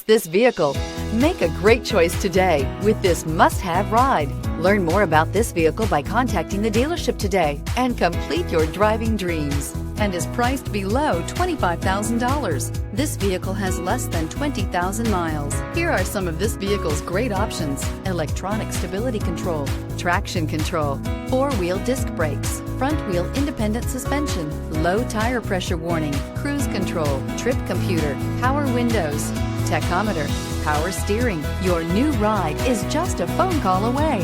this vehicle. Make a great choice today with this must-have ride. Learn more about this vehicle by contacting the dealership today and complete your driving dreams, and is priced below $25,000. This vehicle has less than 20,000 miles. Here are some of this vehicle's great options: electronic stability control, traction control, four-wheel disc brakes, front-wheel independent suspension, low tire pressure warning, cruise control, trip computer, power windows, tachometer, power steering. Your new ride is just a phone call away.